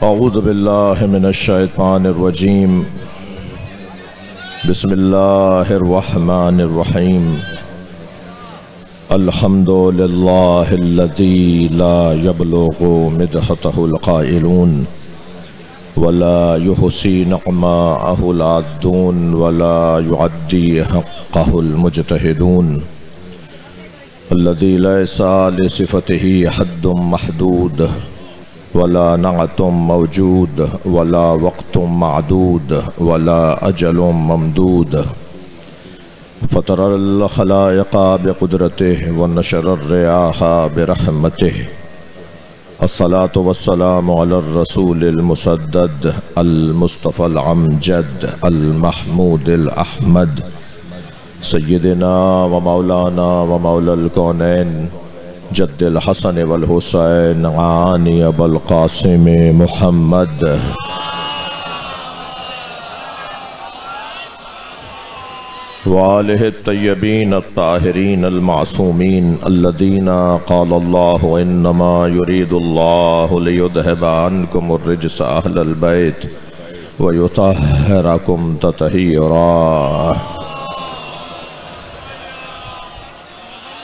औज़ु बिल्लाहि मिनश्शैतानिर्रजीम। बिस्मिल्लाहिर्रहमानिर्रहीम। अल्हम्दुलिल्लाहिल्लज़ी ला यब्लुगु मिदहतहुल क़ाइलून वला युहसी निअमतहुल आद्दून वला युअद्दी हक़्क़हुल मुज्तहिदून। अल्लज़ी लैसा लिसिफ़तिही हद्दुम महदूद वला नअतुम मौजूद वला वक़्तुम मअदूद वला अजलुम ममदूद। फ़तरल ख़लाइक़ा बिक़ुदरतिही व नशरर रियाहा बिरहमतिही। अस्सलातु वस्सलामु अलर रसूलिल मुसद्दद अल मुस्तफ़ल अमजद अल महमूदिल अहमद सय्यिदिना व मौलाना व मौलल कौनैन जद्दिल हसन वल हुसैन आनी अबुल क़ासिम मुहम्मद वालिहि तय्यबीन अत्ताहिरीन अल-मासूमीन अल्लज़ीना क़ाल अल्लाहु इन्नमा युरीदुल्लाहु लियुज़हिबा अन्कुमुर रिज्स अहलल बैत व युतह्हिरकुम तत्हीरा।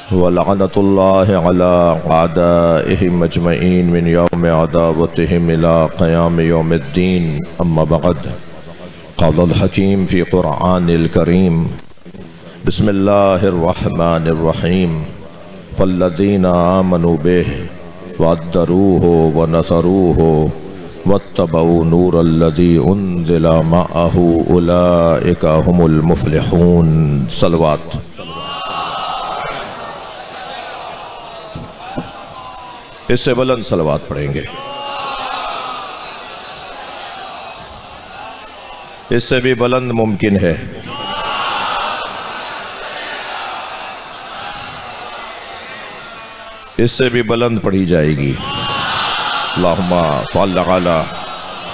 वलअनतुल्लाहि अला अअदाइहिम अजमईन मिन यौम अदावतिहिम इला क़याम यौमिद्दीन। अम्मा बअद। क़ालल हकीम फ़ी क़ुरआनिल करीम बिस्मिल्लाहिर्रहमानिर्रहीम। फ़ल्लज़ीना आमनू बिही वअज़्ज़रूहु व नसरूहु वत्तबऊ नूरल्लज़ी उन्ज़िला मअहू उलाइका हुमुल मुफ़्लिहून। सलवात। इससे बुलंद सलवात पढ़ेंगे, इससे भी बुलंद मुमकिन है। इससे भी बुलंद पढ़ी जाएगी। अल्लाहुम्मा सल्लि अला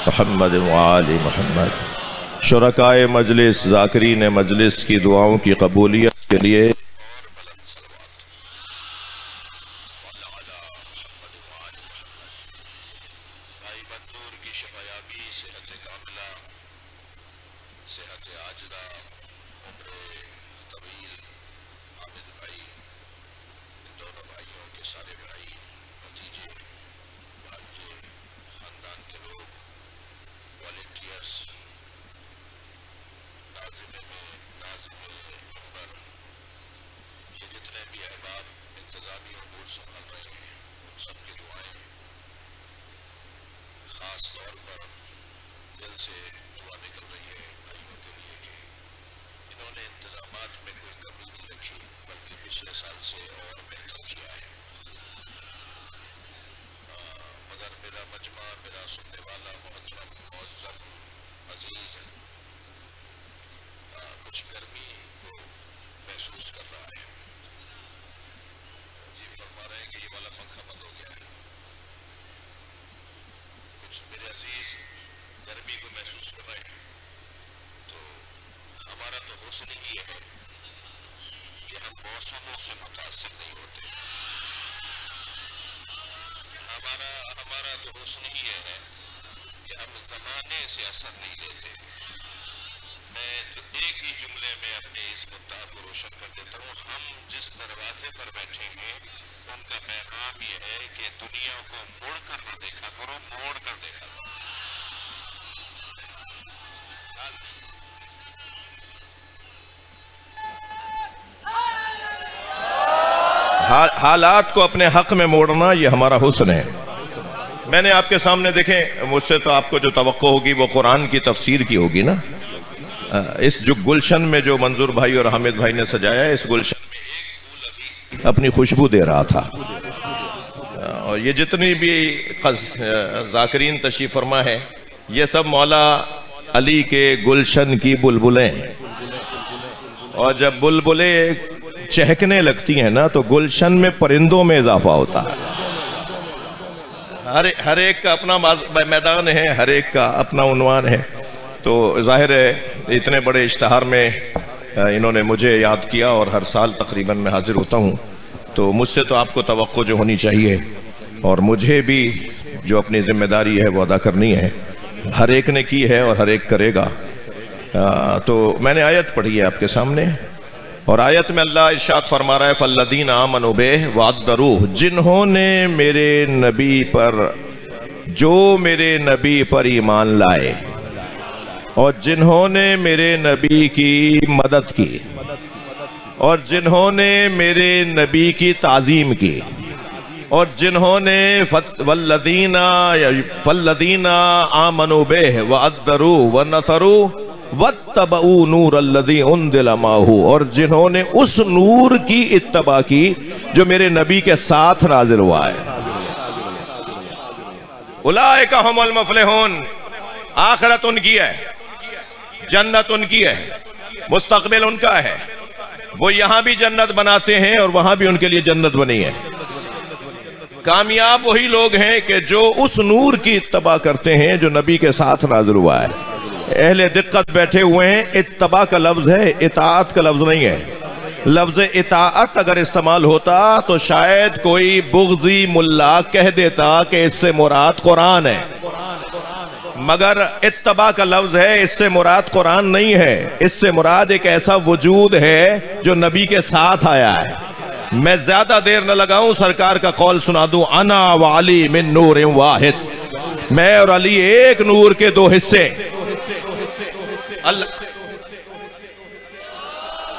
मुहम्मद व आलि मुहम्मद। शुरकाए मजलिस, ज़ाकिरीन मजलिस की दुआओं की कबूलियत के लिए हालात को अपने हक में मोड़ना, ये हमारा हुस्न है। मैंने आपके सामने देखें, मुझसे तो आपको जो तवक्को होगी वो कुरान की तफसीर की होगी ना। इस जो गुलशन में जो मंजूर भाई और हामिद भाई ने सजाया है, इस गुलशन में एक फूल अभी अपनी खुशबू दे रहा था। और ये जितनी भी ज़ाकिरीन तशरीफ़ फरमा है, ये सब मौला अली के गुलशन की बुलबुलें हैं। और जब बुलबुलें चहकने लगती हैं ना, तो गुलशन में परिंदों में इजाफा होता है। हर एक का अपना मैदान है, हर एक का अपना उन्वान है। तो जाहिर है इतने बड़े इश्तहार में इन्होंने मुझे याद किया और हर साल तकरीबन मैं हाजिर होता हूँ। तो मुझसे तो आपको तवक्को जो होनी चाहिए, और मुझे भी जो अपनी जिम्मेदारी है वो अदा करनी है, हर एक ने की है और हर एक करेगा। तो मैंने आयत पढ़ी है आपके सामने, और आयत में अल्लाह इरशाद फरमा रहा है फल्लदीन आमनु बिही वअद्दरूह, जिन्होंने मेरे नबी पर, जो मेरे नबी पर ईमान लाए और जिन्होंने मेरे नबी की मदद की और जिन्होंने मेरे नबी की ताज़ीम की और जिन्होंने फल्लदीना आमनु बिही वअद्दरूह वनसरूह वत्तबऊ नूर अल्लज़ी उनज़िला माहू, और जिन्होंने उस नूर की इत्तबा की जो मेरे नबी के साथ नाजिल हुआ है। उलाइका हुमुल मुफ़लिहून, आखिरत उनकी है, जन्नत उनकी है, मुस्तक़बिल उनका है। वो यहां भी जन्नत बनाते हैं और वहां भी उनके लिए जन्नत बनी है। कामयाब वही लोग हैं कि जो उस नूर की इत्तबा करते हैं जो नबी के साथ नाजिल हुआ है। अहले दिक्कत बैठे हुए हैं, इत्तबा का लफ्ज है, इताअत का लफ्ज नहीं है। लफ्ज इताअत अगर इस्तेमाल होता तो शायद कोई बुग़्ज़ी मुल्ला कह देता कि इससे मुराद कुरान है, मगर इत्तबा का लफ्ज है, इससे मुराद कुरान नहीं है। इससे मुराद एक ऐसा वजूद है जो नबी के साथ आया है। मैं ज्यादा देर न लगाऊं, सरकार का कौल सुना दूं, अना व अली मिन नूर वाहिद, मैं और अली एक नूर के दो हिस्से।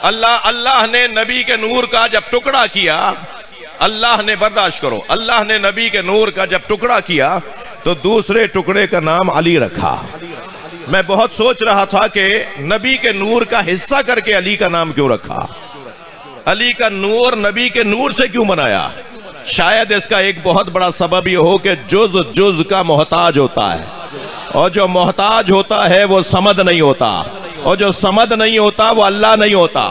अल्लाह ने नबी के नूर का जब टुकड़ा किया, अल्लाह ने, बर्दाश्त करो, अल्लाह ने नबी के नूर का जब टुकड़ा किया तो दूसरे टुकड़े का नाम अली रखा। मैं बहुत सोच रहा था कि नबी के नूर का हिस्सा करके अली का नाम क्यों रखा, अली का नूर नबी के नूर से क्यों बनाया। शायद इसका एक बहुत बड़ा सबब यह हो कि जुज जुज का मोहताज होता है, और जो मोहताज होता है वो समद नहीं होता, और जो समद नहीं होता वो अल्लाह नहीं होता।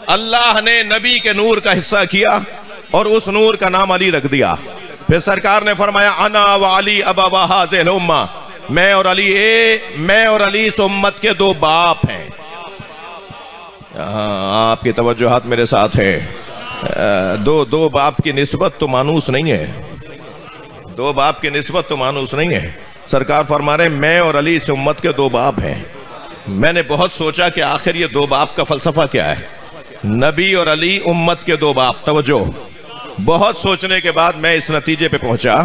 अल्लाह ने नबी के नूर का हिस्सा किया और उस नूर का नाम अली रख दिया। फिर सरकार ने फरमाया अना व अली अबवा हाज़िहिल उम्मा, मैं और अली इस उम्मत के दो बाप हैं। आपकी तवज्जुहात मेरे साथ है। दो बाप की निस्बत तो मानूस नहीं है, दो बाप की निस्बत तो मानूस नहीं है। सरकार फरमा रहे मैं और अली इस उम्मत के दो बाप हैं। मैंने बहुत सोचा कि आखिर ये दो बाप का फलसफा क्या है। नबी और अली उम्मत के दो बाप, तवज्जो। बहुत सोचने के बाद मैं इस नतीजे पे पहुंचा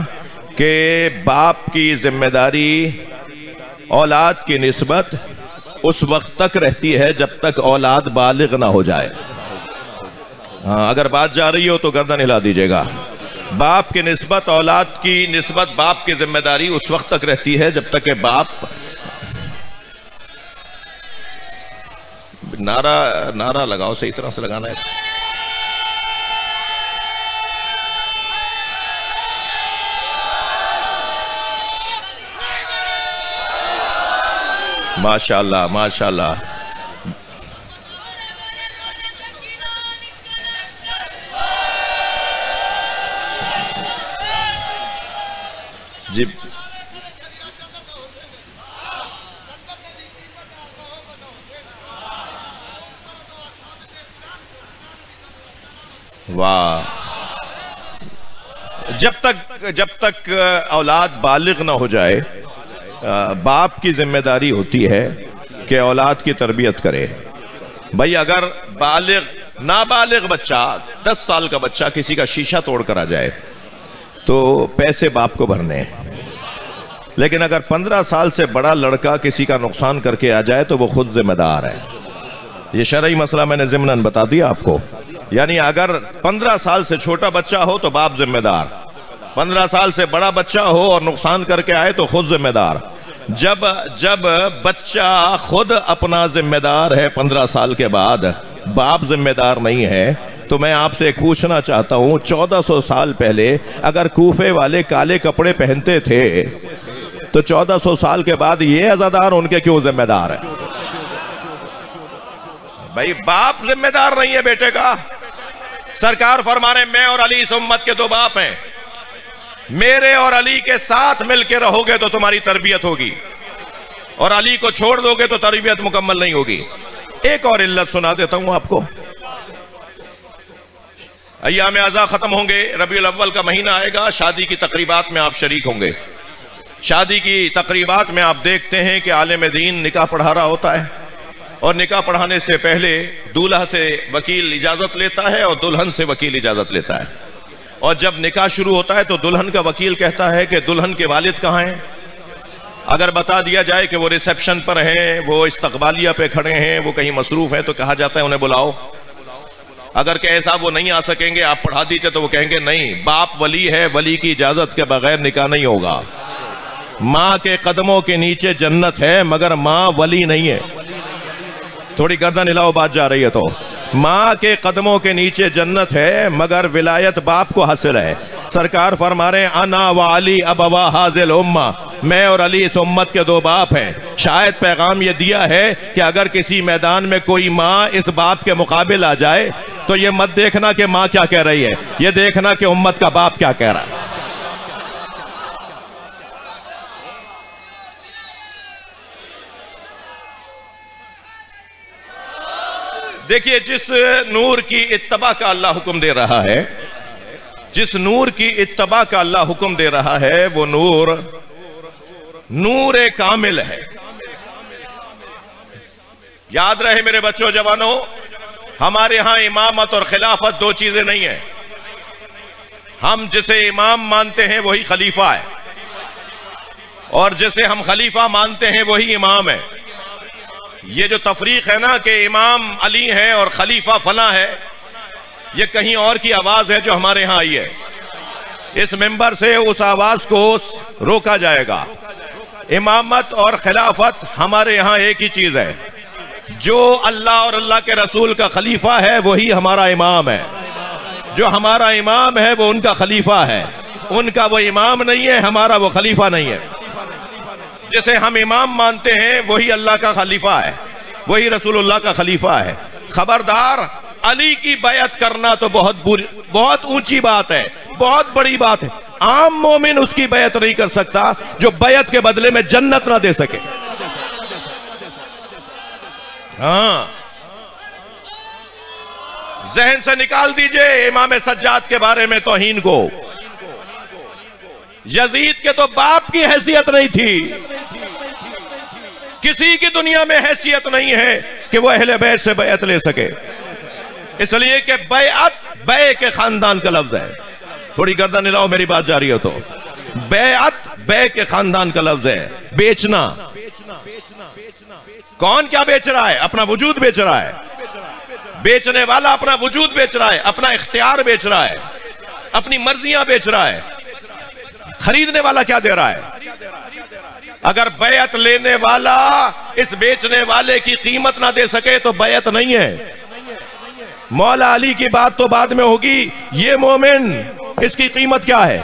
कि बाप की जिम्मेदारी औलाद की निस्बत उस वक्त तक रहती है जब तक औलाद बालिग ना हो जाए। हाँ, अगर बात जा रही हो तो गर्दन हिला दीजिएगा। बाप की निस्बत, औलाद की निस्बत, बाप की जिम्मेदारी उस वक्त तक रहती है जब तक कि बाप, नारा लगाओ, सही तरह से लगाना है। माशाअल्लाह माशाअल्लाह। जी वाह। जब तक औलाद बालिग ना हो जाए, बाप की जिम्मेदारी होती है कि औलाद की तरबियत करे। भाई अगर नाबालिग बच्चा, 10 साल का बच्चा किसी का शीशा तोड़ कर आ जाए तो पैसे बाप को भरने हैं, लेकिन अगर 15 साल से बड़ा लड़का किसी का नुकसान करके आ जाए तो वो खुद जिम्मेदार है। ये शरई मसला मैंने ज़िम्नन बता दिया आपको। यानी अगर 15 साल से छोटा बच्चा हो तो बाप जिम्मेदार, 15 साल से बड़ा बच्चा हो और नुकसान करके आए तो खुद जिम्मेदार। जब बच्चा खुद अपना जिम्मेदार है, 15 साल के बाद बाप जिम्मेदार नहीं है, तो मैं आपसे एक पूछना चाहता हूं, 1400 साल पहले अगर कूफे वाले काले कपड़े पहनते थे तो 1400 साल के बाद ये अज़ादार उनके क्यों जिम्मेदार है? भाई बाप जिम्मेदार नहीं है बेटे का। सरकार फरमा रहे मैं और अली इस उम्मत के दो बाप हैं। मेरे और अली के साथ मिलकर रहोगे तो तुम्हारी तरबियत होगी, और अली को छोड़ दोगे तो तरबियत मुकम्मल नहीं होगी। एक और इल्लत सुना देता हूं आपको। अय्याम आज़ा खत्म होंगे, रबीउल अव्वल का महीना आएगा, शादी की तकरीबात में आप शरीक होंगे। शादी की तकरीबात में आप देखते हैं कि आलिम दीन निकाह पढ़ा रहा होता है, और निकाह पढ़ाने से पहले दूल्हा से वकील इजाजत लेता है और दुल्हन से वकील इजाजत लेता है। और जब निकाह शुरू होता है तो दुल्हन का वकील कहता है कि दुल्हन के वालिद कहाँ हैं। अगर बता दिया जाए कि वो रिसेप्शन पर हैं, वो इस्तकबालिया पे खड़े हैं, वो कहीं मसरूफ हैं, तो कहा जाता है उन्हें बुलाओ। अगर कहे साहब वो नहीं आ सकेंगे, आप पढ़ा दीजिए, तो वो कहेंगे नहीं, बाप वली है, वली की इजाजत के बगैर निकाह नहीं होगा। माँ के कदमों के नीचे जन्नत है, मगर माँ वली नहीं है। थोड़ी गर्दन हिलाओ, बात जा रही है तो। माँ के कदमों के नीचे जन्नत है, मगर विलायत बाप को हासिल है। सरकार फरमा रहे हैं, अना व अली अबवा हाजिल उम्मा, मैं और अली इस उम्मत के दो बाप हैं। शायद पैगाम ये दिया है कि अगर किसी मैदान में कोई माँ इस बाप के मुकाबिल आ जाए तो ये मत देखना कि माँ क्या कह रही है, ये देखना कि उम्मत का बाप क्या कह रहा है। देखिए, जिस नूर की इत्तबा का अल्लाह हुक्म दे रहा है, जिस नूर की इत्तबा का अल्लाह हुक्म दे रहा है, वो नूर नूर कामिल है। याद रहे मेरे बच्चों, जवानों, हमारे यहां इमामत और खिलाफत दो चीजें नहीं है। हम जिसे इमाम मानते हैं वही खलीफा है, और जिसे हम खलीफा मानते हैं वही इमाम है। ये जो तफरीक है ना कि इमाम अली है और खलीफा फला है, ये कहीं और की आवाज है जो हमारे यहां आई है। इस मेंबर से उस आवाज को रोका जाएगा। इमामत और खिलाफत हमारे यहां एक ही चीज है। जो अल्लाह और अल्लाह के रसूल का खलीफा है वही हमारा इमाम है। जो हमारा इमाम है वो उनका खलीफा है। उनका वो इमाम नहीं है, हमारा वो खलीफा नहीं है। जिसे हम इमाम मानते हैं वही अल्लाह का खलीफा है, वही रसूलुल्लाह का खलीफा है। खबरदार, अली की बैअत करना तो बहुत ऊंची बात है, बहुत बड़ी बात है। आम मोमिन उसकी बैअत नहीं कर सकता जो बैअत के बदले में जन्नत ना दे सके। हाँ, जहन से निकाल दीजिए इमाम सज्जाद के बारे में तौहीन को। यजीद के तो बाप की हैसियत नहीं थी, किसी की दुनिया में हैसियत नहीं है कि वो अहले बैत से बैअत ले सके, इसलिए कि बैअत बै के खानदान का लफ्ज है। थोड़ी गर्दन हिलाओ, मेरी बात जा रही हो तो। बैअत बै के खानदान का लफ्ज है। बेचना, कौन क्या बेच रहा है? अपना वजूद बेच रहा है। बेचने वाला अपना वजूद बेच रहा है, अपना इख्तियार बेच रहा है, अपनी मर्जियां बेच रहा है। खरीदने वाला क्या दे रहा है? अगर बैअत लेने वाला इस बेचने वाले की कीमत ना दे सके तो बैअत नहीं है। मौला अली की बात तो बाद में होगी। ये मोमिन, इसकी कीमत क्या है?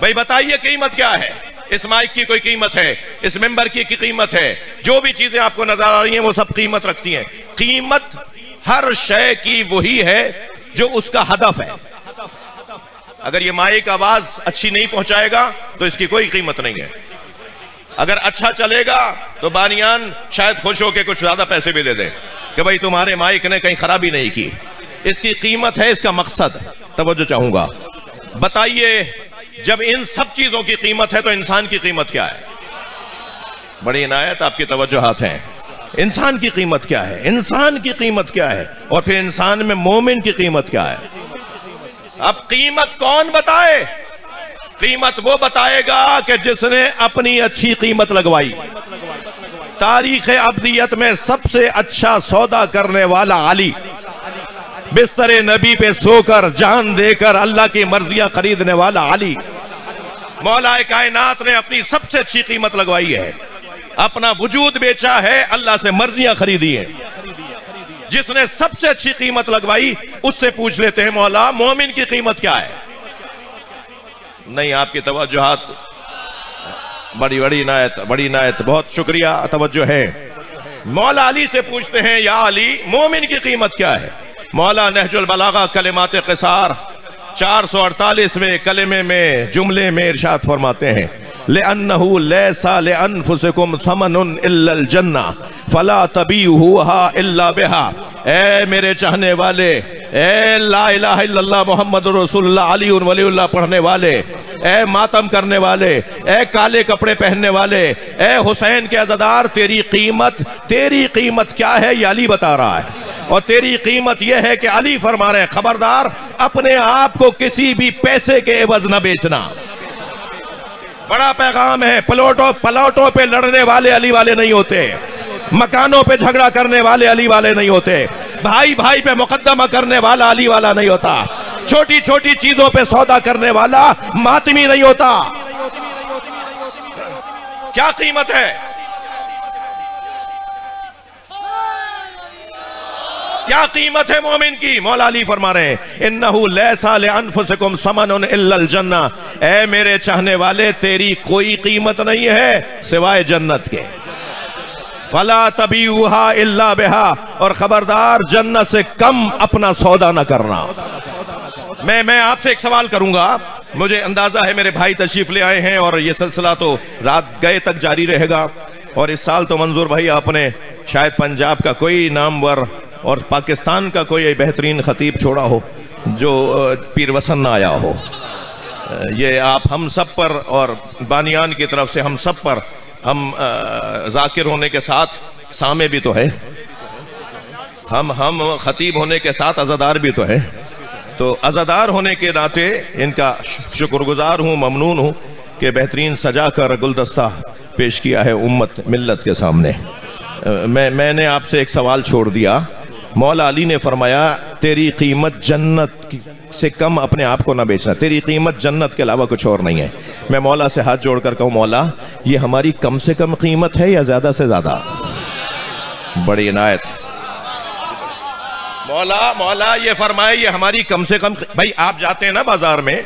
भाई बताइए, कीमत क्या है? इस माइक की कोई कीमत है? इस मेंबर की कीमत है? जो भी चीजें आपको नजर आ रही हैं वो सब कीमत रखती हैं। कीमत हर शय की वही है जो उसका हदफ है। अगर ये माइक आवाज अच्छी नहीं पहुंचाएगा तो इसकी कोई कीमत नहीं है। अगर अच्छा चलेगा तो बानियान शायद खुश होकर कुछ ज्यादा पैसे भी दे दे कि भाई तुम्हारे माइक ने कहीं खराबी नहीं की। इसकी कीमत है, इसका मकसद। तवज्जो चाहूंगा, बताइए, जब इन सब चीजों की कीमत है तो इंसान की कीमत क्या है? बड़ी इनायत आपकी तवज्जोहात हैं। इंसान की कीमत क्या है? इंसान की कीमत क्या है? और फिर इंसान में मोमिन की कीमत क्या है? अब कीमत कौन बताए? कीमत वो बताएगा कि जिसने अपनी अच्छी कीमत लगवाई। तारीख अब्दियत में सबसे अच्छा सौदा करने वाला अली, बिस्तरे नबी पे सोकर जान देकर अल्लाह की मर्जियां खरीदने वाला अली। मौला कायनात ने अपनी सबसे अच्छी कीमत लगवाई है, अपना वजूद बेचा है, अल्लाह से मर्जियां खरीदी है। जिसने सबसे अच्छी कीमत लगवाई उससे पूछ लेते हैं, मौला मोमिन की कीमत क्या है? नहीं, आपकी तवज्जोहात, बड़ी बड़ी इनायत, बड़ी इनायत, बहुत शुक्रिया, तवज्जो है। मौला अली से पूछते हैं, या अली मोमिन की कीमत क्या है? मौला नहजुल बलागा कलिमात क़िसार 448वें कलमे में जुमले में इरशाद फरमाते हैं, लिअन्नहु लैसा लिअन्फुसिकुम थमनुन इल्लल जन्ना फला तबीहुहा इल्ला बिहा। ए मेरे चाहने वाले, ए ला इलाहा इल्लल्लाह मुहम्मदुर रसूलुल्लाह अली वलीउल्लाह पढ़ने वाले, ए मातम करने वाले, ए काले कपड़े पहनने वाले, ए हुसैन के अज़ादार, तेरी कीमत क्या है ये अली बता रहा है। और तेरी कीमत यह है कि अली फरमा रहे हैं, खबरदार अपने आप को किसी भी पैसे के एवज न बेचना। बड़ा पैगाम है। पलौटों पे लड़ने वाले अली वाले नहीं होते, मकानों पे झगड़ा करने वाले अली वाले नहीं होते, भाई भाई पे मुकद्दमा करने वाला अली वाला नहीं होता, छोटी छोटी चीजों पे सौदा करने वाला मातमी नहीं होता। क्या कीमत है, क्या कीमत है मोमिन की। मौला अली फरमा रहे हैं, इन्नहु लैसा लिअन्फुसिकुम समनुन इल्लल जन्ना। ए मेरे चाहने वाले, तेरी कोई कीमत नहीं है सिवाय जन्नत के। फला तबीउहा इल्ला बिहा, और खबरदार जन्नत से कम अपना सौदा न करना। मैं आपसे एक सवाल करूंगा। मुझे अंदाजा है मेरे भाई तशरीफ ले आए हैं और ये सिलसिला तो रात गए तक जारी रहेगा। और इस साल तो मंजूर भाई आपने शायद पंजाब का कोई नामवर और पाकिस्तान का कोई बेहतरीन खतीब छोड़ा हो जो पीर वसन ना आया हो। ये आप हम सब पर और बानियान की तरफ से हम सब पर, हम जाकिर होने के साथ सामे भी तो है, हम खतीब होने के साथ अज़ादार भी तो है। तो अज़ादार होने के नाते इनका शुक्रगुजार हूँ, ममनून हूँ कि बेहतरीन सजा कर गुलदस्ता पेश किया है उम्मत मिल्लत के सामने। मैंने आपसे एक सवाल छोड़ दिया। मौला अली ने फरमाया, तेरी कीमत जन्नत से कम अपने आप को ना बेचना, तेरी कीमत जन्नत के अलावा कुछ और नहीं है। मैं मौला से हाथ जोड़कर कहूँ, मौला ये हमारी कम से कम कीमत है या ज्यादा से ज्यादा? बड़ी इनायत। मौला ये फरमाए ये हमारी कम से कम। भाई आप जाते हैं ना बाजार में,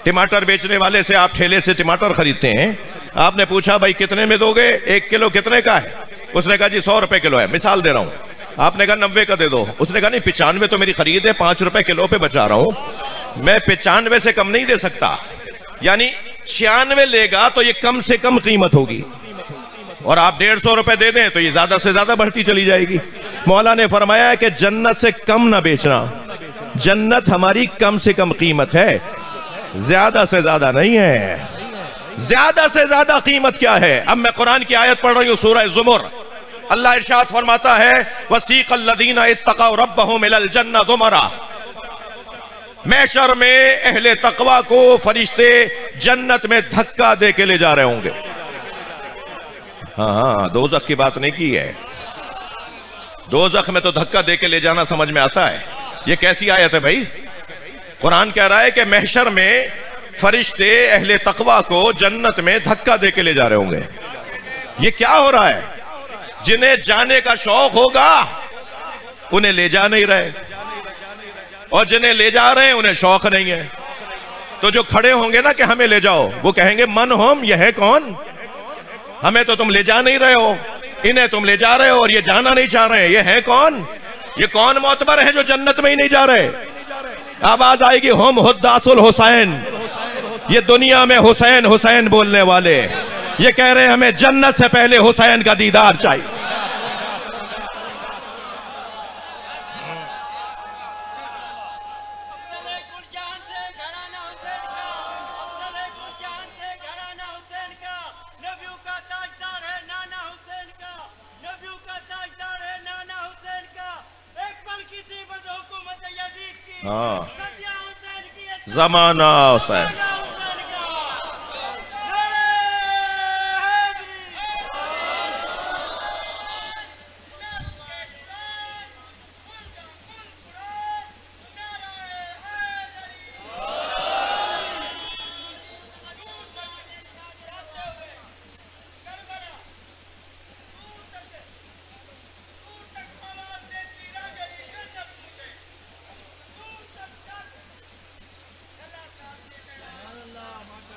टमाटर बेचने वाले से आप ठेले से टमाटर खरीदते हैं, आपने पूछा भाई कितने में दोगे, 1 किलो कितने का है? उसने कहा जी 100 रुपए किलो है, मिसाल दे रहा हूं। आपने कहा 90 का दे दो। उसने कहा नहीं 95 तो मेरी खरीद है, 5 रुपए किलो पे बचा रहा हूं, मैं 95 से कम नहीं दे सकता। यानी 96 लेगा तो ये कम से कम कीमत होगी, और आप 150 रुपए दे दें तो ये ज्यादा से ज्यादा बढ़ती चली जाएगी। मौला ने फरमाया है कि जन्नत से कम ना बेचना, जन्नत हमारी कम से कम कीमत है, ज्यादा से ज्यादा नहीं है। ज्यादा से ज्यादा कीमत क्या है? अब मैं कुरान की आयत पढ़ रही हूं, सूरह ज़ुमर। अल्लाह इरशाद फरमाता है, वसीक़ल्लज़ीना इत्तक़ौ रब्बहुम इलल जन्नह ज़ुमरा। महशर में अहले तकवा को फरिश्ते जन्नत में धक्का दे के ले जा रहे होंगे। हाँ, दोज़ख की बात नहीं की है। दोज़ख में तो धक्का दे के ले जाना समझ में आता है। ये कैसी आयत है भाई? कुरान कह रहा है कि महशर में फरिश्ते अहले तकवा को जन्नत में धक्का दे के ले जा रहे होंगे। ये क्या हो रहा है? जिन्हें जाने का शौक होगा उन्हें ले जा नहीं रहे, और जिन्हें ले जा रहे हैं उन्हें शौक नहीं है। तो जो खड़े होंगे ना कि हमें ले जाओ, वो कहेंगे मन हम, यह है कौन? हमें तो तुम ले जा नहीं रहे हो, इन्हें तुम ले जा रहे हो और ये जाना नहीं चाह रहे हैं। ये है कौन? ये कौन मोतबर है जो जन्नत में ही नहीं जा रहे? आवाज आएगी, हम हुद्दासुल हुसैन। ये दुनिया में हुसैन हुसैन बोलने वाले ये कह रहे हैं हमें जन्नत से पहले हुसैन का दीदार चाहिए। हाँ, जमाना हुसैन।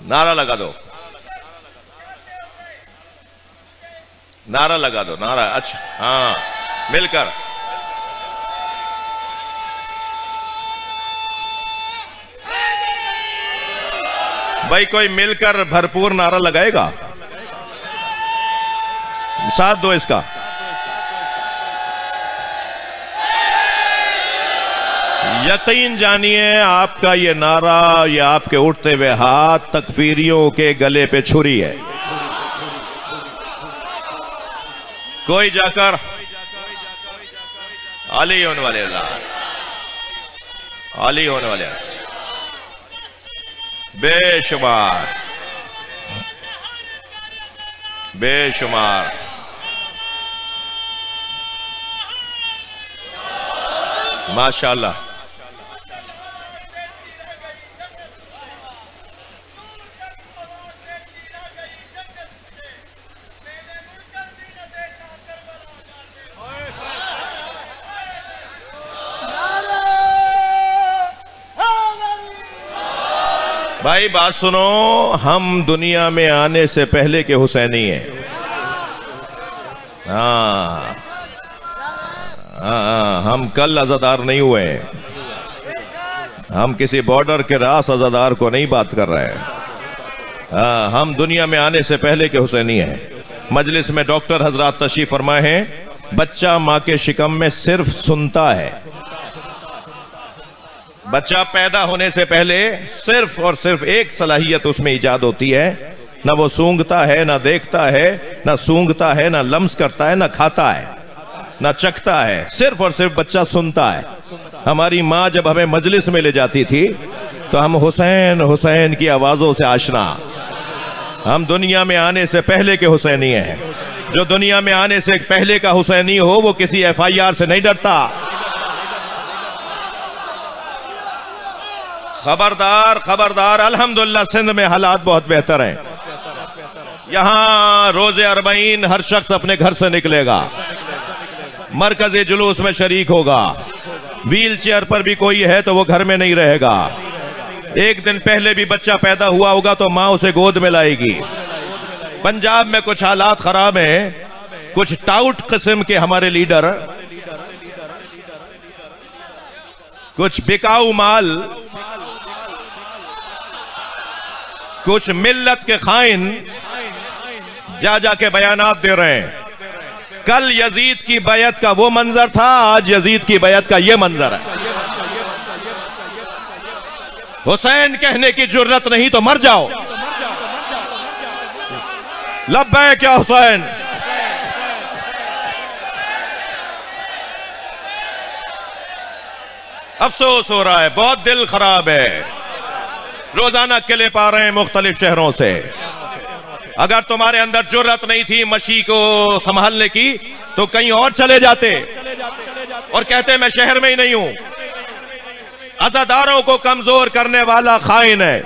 नारा लगा दो, नारा लगा दो, नारा। अच्छा हाँ, मिलकर। भाई कोई मिलकर भरपूर नारा लगाएगा, साथ दो इसका। यकीन जानिए आपका ये नारा, ये आपके उठते हुए हाथ तकफीरियों के गले पे छुरी है। कोई जाकर अली होने वाले, अली होने वाले बेशुमार बेशुमार माशाअल्लाह। भाई बात सुनो, हम दुनिया में आने से पहले के हुसैनी हैं। हाँ, हम कल अज़ादार नहीं हुए हैं, हम किसी बॉर्डर के रास अज़ादार को नहीं बात कर रहे हैं। हाँ, हम दुनिया में आने से पहले के हुसैनी हैं। मजलिस में डॉक्टर हजरात तशरीफ फरमाए हैं, बच्चा माँ के शिकम में सिर्फ सुनता है। बच्चा पैदा होने से पहले सिर्फ और सिर्फ एक सलाहियत उसमें ईजाद होती है, ना वो सूंघता है, ना देखता है, ना सूंघता है, ना लम्स करता है, ना खाता है, ना चखता है, सिर्फ और सिर्फ बच्चा सुनता है। हमारी माँ जब हमें मजलिस में ले जाती थी तो हम हुसैन हुसैन की आवाजों से आशना। हम दुनिया में आने से पहले के हुसैनी हैं। जो दुनिया में आने से पहले का हुसैनी हो वो किसी FIR से नहीं डरता। खबरदार खबरदार। अल्हम्दुलिल्लाह सिंध में हालात बहुत बेहतर हैं। यहां रोजे अरबईन हर शख्स अपने घर से निकलेगा, मरकजी जुलूस में शरीक होगा। व्हील चेयर पर भी कोई है तो वो घर में नहीं रहेगा। एक दिन पहले भी बच्चा पैदा हुआ होगा तो माँ उसे गोद में लाएगी। पंजाब में कुछ हालात खराब हैं, कुछ टाउट किस्म के हमारे लीडर, कुछ बिकाऊ माल, कुछ मिल्लत के खाइन जा जाके बयानात दे रहे हैं। कल यजीद की बैयत का वो मंजर था, आज यजीद की बैयत का ये मंजर है। हुसैन कहने की जुर्रत नहीं तो मर जाओ। लब्बैक या हुसैन। अफसोस हो रहा है, बहुत दिल खराब है। रोजाना किले पा रहे हैं मुख्तलिफ शहरों से। अगर तुम्हारे अंदर जुर्रत नहीं थी मशी को संभालने की तो कहीं और चले जाते और कहते मैं शहर में ही नहीं हूं। अज़ादारों को कमजोर करने वाला खाइन है।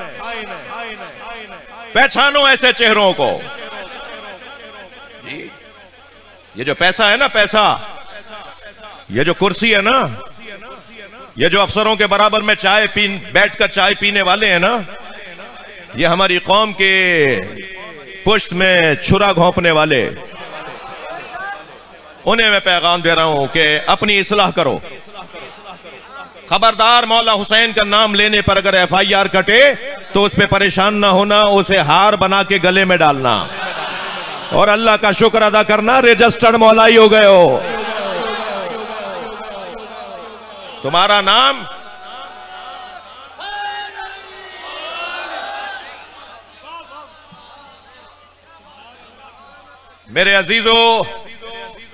पहचानो ऐसे चेहरों को। ये जो पैसा है ना, पैसा, ये जो कुर्सी है ना, ये जो अफसरों के बराबर में बैठकर चाय पीने वाले हैं ना, ये हमारी कौम के पुश्त में छुरा घोंपने वाले, उन्हें मैं पैगाम दे रहा हूं कि अपनी इस्लाह करो। खबरदार, मौला हुसैन का नाम लेने पर अगर FIR कटे तो उस पर परेशान ना होना, उसे हार बना के गले में डालना और अल्लाह का शुक्र अदा करना रजिस्टर्ड मौलाई हो गए हो। तुम्हारा नाम मेरे अजीजों,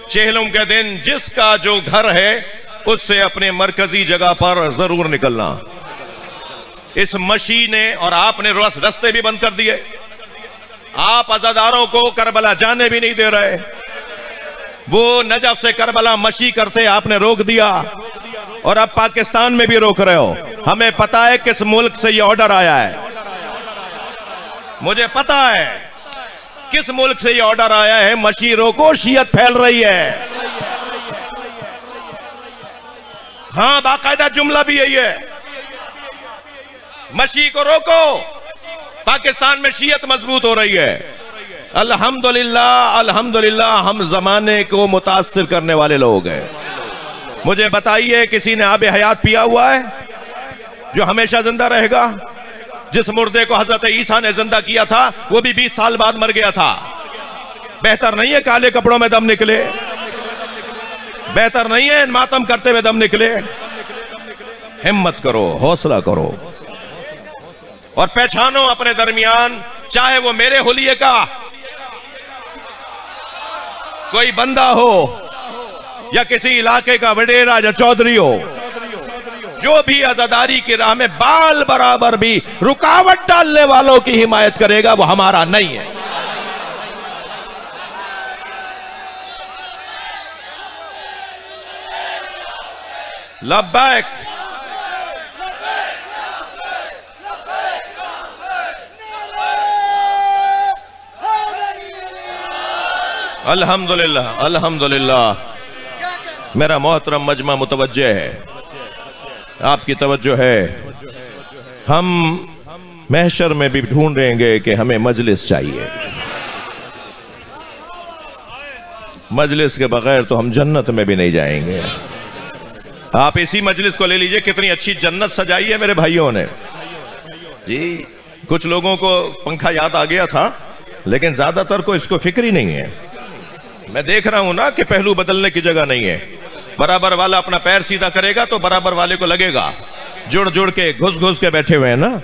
चेहलुम के दिन जिसका जो घर है उससे अपने मरकजी जगह पर जरूर निकलना। इस मशी ने और आपने रास्ते भी बंद कर दिए। आप अज़ादारों को करबला जाने भी नहीं दे रहे। वो नजफ से करबला मशी करते आपने रोक दिया और अब पाकिस्तान में भी रोक रहे हो। हमें पता है किस मुल्क से ये ऑर्डर आया है, मुझे पता है किस मुल्क से ये ऑर्डर आया है। मशी रोको, शियत फैल रही है। हाँ, बाकायदा जुमला भी यही है, मशी को रोको, पाकिस्तान में शियत मजबूत हो रही है। अल्हम्दुलिल्लाह अल्हम्दुलिल्लाह, हम जमाने को मुतासिर करने वाले लोग हैं। मुझे बताइए, किसी ने आबे हयात पिया हुआ है जो हमेशा जिंदा रहेगा? जिस मुर्दे को हजरत ईसा ने जिंदा किया था वो भी 20 साल बाद मर गया था। बेहतर नहीं है काले कपड़ों में दम निकले? बेहतर नहीं है मातम करते हुए दम निकले? हिम्मत करो, हौसला करो और पहचानो अपने दरमियान, चाहे वो मेरे हुलिये का कोई बंदा हो या किसी इलाके का वडेरा या चौधरी हो, जो भी आजादारी की राह में बाल बराबर भी रुकावट डालने वालों की हिमायत करेगा वो हमारा नहीं है। लब्बैक अल्हम्दुलिल्लाह, अल्हम्दुलिल्लाह। मेरा मोहतरम मजमा मुतवज्जे है, आपकी तवज्जो है। हम महशर में भी ढूंढेंगे कि हमें मजलिस चाहिए। मजलिस के बगैर तो हम जन्नत में भी नहीं जाएंगे। आप इसी मजलिस को ले लीजिए, कितनी अच्छी जन्नत सजाई है मेरे भाइयों ने जी। कुछ लोगों को पंखा याद आ गया था, लेकिन ज्यादातर को इसको फिक्र ही नहीं है। मैं देख रहा हूं ना कि पहलू बदलने की जगह नहीं है। बराबर वाला अपना पैर सीधा करेगा तो बराबर वाले को लगेगा। जुड़ जुड़ के घुस घुस के बैठे हुए हैं ना,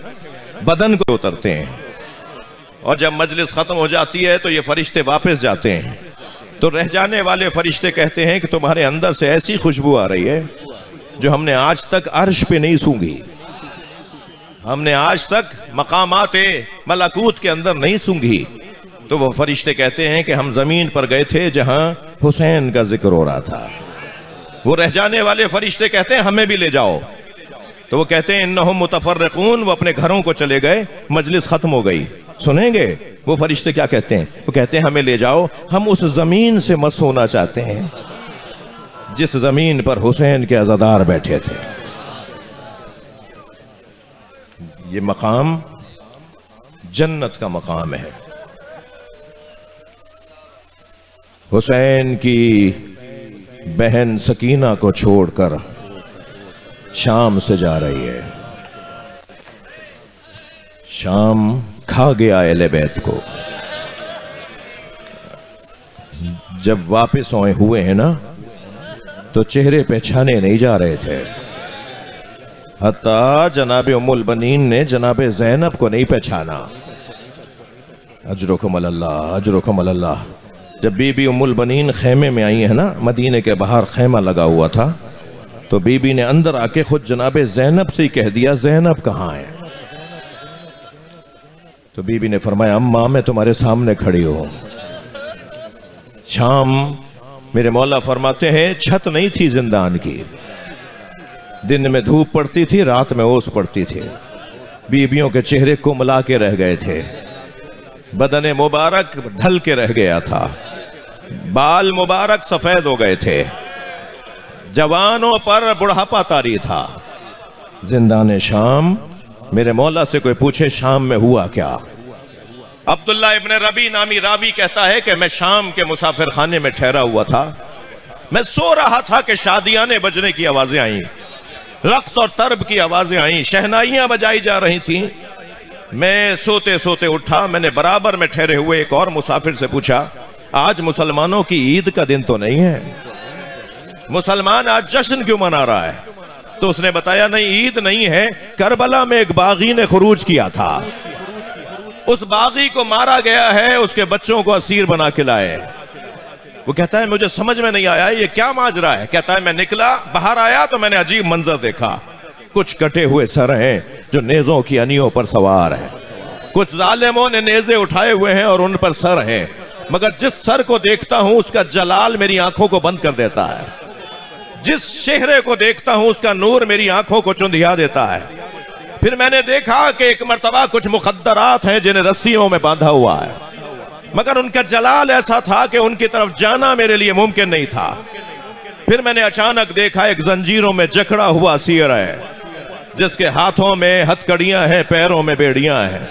बदन को उतरते हैं। और जब मजलिस खत्म हो जाती है तो ये फरिश्ते वापस जाते हैं, तो रह जाने वाले फरिश्ते कहते हैं कि तुम्हारे अंदर से ऐसी खुशबू आ रही है जो हमने आज तक अर्श पे नहीं सूंघी, हमने आज तक मकामाते मलाकूत के अंदर नहीं सूंघी। तो वो फरिश्ते कहते हैं कि हम जमीन पर गए थे जहां हुसैन का जिक्र हो रहा था। वो रह जाने वाले फरिश्ते कहते हैं हमें भी ले जाओ। तो वो कहते हैं इन्नहुम मुतफर्रिकून, वो अपने घरों को चले गए, मजलिस खत्म हो गई। सुनेंगे वो फरिश्ते क्या कहते हैं? वो कहते हैं हमें ले जाओ, हम उस जमीन से मस होना चाहते हैं जिस जमीन पर हुसैन के अज़ादार बैठे थे। ये मकाम जन्नत का मकाम है। हुसैन की बहन सकीना को छोड़कर शाम से जा रही है। शाम खा गया अहले बैत को। जब वापस हुए हैं ना तो चेहरे पहचाने नहीं जा रहे थे। हत्ता जनाबे उम्मुल बनीन ने जनाबे ज़ैनब को नहीं पहचाना। अजरुकुम अल्लाह, अजरुकुम अल्लाह। जब बीबी उम्मुल बनीन खेमे में आई है ना, मदीने के बाहर खेमा लगा हुआ था, तो बीबी ने अंदर आके खुद जनाबे ज़ैनब से ही कह दिया ज़ैनब कहाँ है? तो बीबी ने फरमाया अम्मा मैं तुम्हारे सामने खड़ी हूं। शाम मेरे मौला फरमाते हैं छत नहीं थी जिंदान की, दिन में धूप पड़ती थी, रात में ओस पड़ती थी। बीबियों के चेहरे कुमला के रह गए थे, बदन मुबारक ढल के रह गया था, बाल मुबारक सफेद हो गए थे, जवानों पर बुढ़ापा तारी था। जिंदान शाम मेरे मौला से कोई पूछे शाम में हुआ क्या? अब्दुल्ला इब्न रबी नामी रावी कहता है कि मैं शाम के मुसाफिर खाने में ठहरा हुआ था। मैं सो रहा था कि शादियाने बजने की आवाजें आई, रक्स और तरब की आवाजें आई, शहनाइयां बजाई जा रही थीं। मैं सोते सोते उठा। मैंने बराबर में ठहरे हुए एक और मुसाफिर से पूछा आज मुसलमानों की ईद का दिन तो नहीं है, मुसलमान आज जश्न क्यों मना रहा है? तो उसने बताया नहीं ईद नहीं है, करबला में एक बागी ने खुरूज किया था, उस बागी को मारा गया है, उसके बच्चों को असीर बना के लाए। वो कहता है मुझे समझ में नहीं आया ये क्या माजरा है। कहता है मैं निकला, बाहर आया तो मैंने अजीब मंजर देखा। कुछ कटे हुए सर हैं जो नेजों की अनियों पर सवार हैं, कुछ जालिमों ने नेजे उठाए हुए हैं और उन पर सर हैं, मगर जिस सर को देखता हूं उसका जलाल मेरी आंखों को बंद कर देता है, जिस चेहरे को देखता हूं उसका नूर मेरी आंखों को चुंधिया देता है। फिर मैंने देखा कि एक मर्तबा कुछ मुखद्दरात हैं जिन्हें रस्सियों में बांधा हुआ है, मगर उनका जलाल ऐसा था कि उनकी तरफ जाना मेरे लिए मुमकिन नहीं था। फिर मैंने अचानक देखा एक जंजीरों में जकड़ा हुआ सियर है, जिसके हाथों में हथकड़ियां हैं, पैरों में बेड़ियां हैं,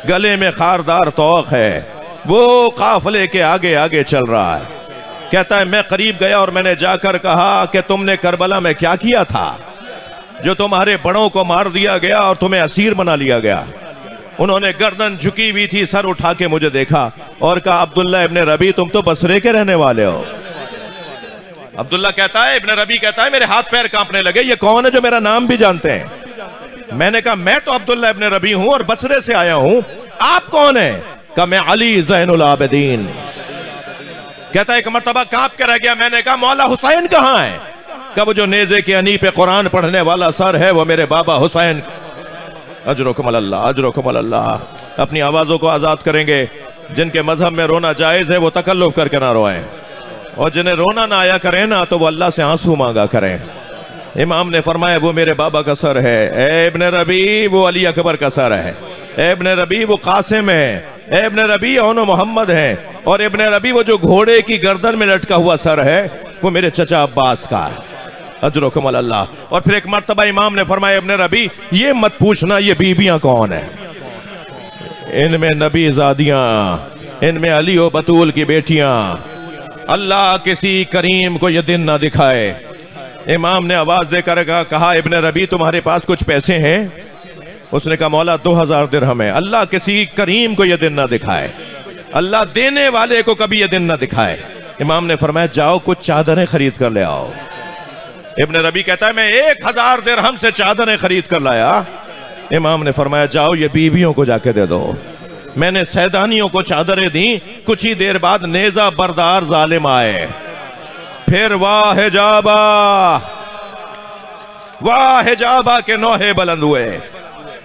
गले में खारदार तौक है। वो काफले के आगे आगे चल रहा है। कहता है मैं करीब गया और मैंने जाकर कहा कि तुमने करबला में क्या किया था जो तुम्हारे बड़ों को मार दिया गया और तुम्हें असीर बना लिया गया? उन्होंने गर्दन झुकी हुई थी, सर उठा के मुझे देखा और कहा, अब्दुल्ला इब्ने रबी, तुम तो बसरे के रहने वाले हो। अब्दुल्ला कहता है, इब्ने रबी कहता है, मेरे हाथ पैर कांपने लगे, ये कौन है जो मेरा नाम भी जानते हैं? मैंने कहा, मैं तो अब्दुल्ला इब्ने रबी हूं और बसरे से आया हूं, आप कौन है? कहा, मैं अली ज़ैनुल आबिदीन। कहता है, एक मर्तबा कांप के रह गया। मैंने कहा, मौला हुसैन कहां है? कब जो नेज़े के अनी पे कुरान पढ़ने वाला सर है, वो मेरे बाबा हुसैन। अजरुकुम अल्लाह, अजरुकुम अल्लाह। अपनी आवाजों को आजाद करेंगे। जिनके मजहब में रोना जायज है वो तकल्लुफ करके ना रोएं, और जिन्हें रोना ना आया करें ना तो वो अल्लाह से आंसू मांगा करें। इमाम ने फरमाया, वो मेरे बाबा का सर है। ए इब्ने रबी, वो अली अकबर का सर है। ए इब्ने रबी, वो कासिम है। ए इब्ने रबी, ओनो मोहम्मद है। और इब्ने रबी, वो जो घोड़े की गर्दन में लटका हुआ सर है, वो मेरे चचा अब्बास का है। अजरुकुम अल्लाह। और फिर एक मर्तबा इमाम ने फरमाया, इब्ने रबी, ये मत पूछना ये बीबियां कौन है, इनमें नबी ज़ादियां, इनमें अली और बतूल की बेटियां। अल्लाह किसी करीम को ये दिन ना दिखाए। इमाम ने आवाज देकर कहा, इब्ने रबी, तुम्हारे पास कुछ पैसे हैं? उसने कहा, मौला 2000 दिरहम है। अल्लाह किसी करीम को ये दिन ना दिखाए, अल्लाह देने वाले को कभी ये दिन ना दिखाए। इमाम ने फरमाया, जाओ कुछ चादरें खरीद कर ले आओ। इब्ने रबी कहता है, मैं 1000 दिरहम से चादरें खरीद कर लाया। इमाम ने फरमाया, जाओ ये बीवियों को जाके दे दो। मैंने सैदानियों को चादरें दी। कुछ ही देर बाद नेजा बरदार जालिम आए। फिर वाह हिजाबा के नौहे बुलंद हुए।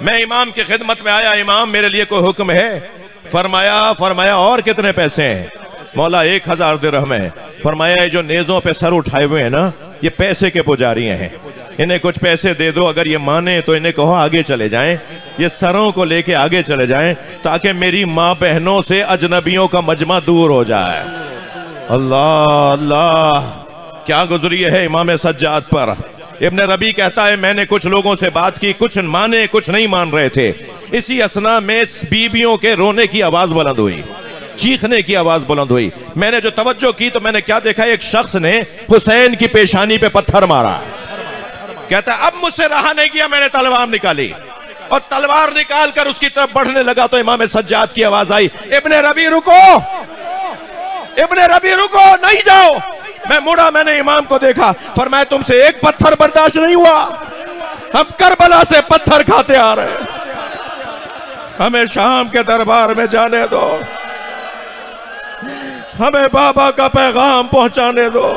मैं इमाम की खिदमत में आया, इमाम मेरे लिए कोई हुक्म है? फरमाया और कितने पैसे हैं? मौला 1000 दिरहम है। फरमाया, ये जो नेजों पे सर उठाए हुए हैं ना, ये पैसे के पुजारी हैं, इन्हें कुछ पैसे दे दो। अगर ये माने तो इन्हें कहो आगे चले जाएं, ये सरों को लेके आगे चले जाएं, ताकि मेरी माँ बहनों से अजनबियों का मजमा दूर हो जाए। अल्लाह अल्लाह, क्या गुजरी है इमाम सज्जाद पर। इब्ने रबी कहता है, मैंने कुछ लोगों से बात की, कुछ माने कुछ नहीं मान रहे थे। इसी असना में बीबियों के रोने की आवाज बुलंद हुई, चीखने की आवाज बुलंद हुई। मैंने जो तवज्जो की तो मैंने क्या देखा, एक शख्स ने हुसैन की पेशानी पे पत्थर मारा। कहता है, अब मुझसे रहा नहीं गया, मैंने तलवार निकाली और तलवार निकाल कर उसकी तरफ बढ़ने लगा तो इमाम सज्जाद की आवाज आई, इब्ने रबी रुको, इब्ने रबी रुको, नहीं जाओ। मैं मुड़ा, मैंने इमाम को देखा। फरमाया, तुमसे एक पत्थर बर्दाश्त नहीं हुआ, हम करबला से पत्थर खाते आ रहे हैं, हमें शाम के दरबार में जाने दो, हमें बाबा का पैगाम पहुंचाने दो।